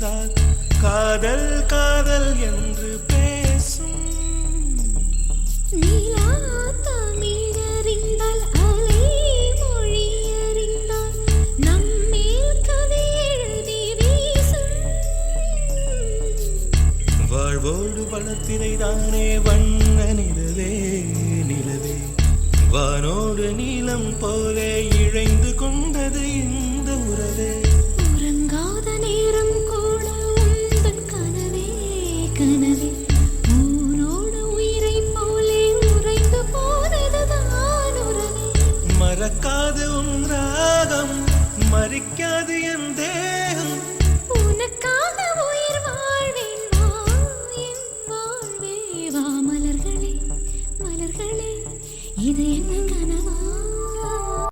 என்றால் காதல் காதல் என்று பேசும். நீலா தமிழறிந்தால் அலை மொழி அறிந்தால் நம்மேல் கவி எழுதி வீசும். வாழ்வோடு வளத்தினை தானே வண்ண நிலவே நிலவே வானோடு நீலம் போலே இழைந்து கொண்டது இந்த உறவே. உறங்காத நேரம் கூட உந்தன் கனவே கனவே ஊரோடு உயிரை போலே உறைந்து போனதுதான் உறவே. மறக்காது உன் ராகம் மறிக்காது என் தேகம் உனக்கா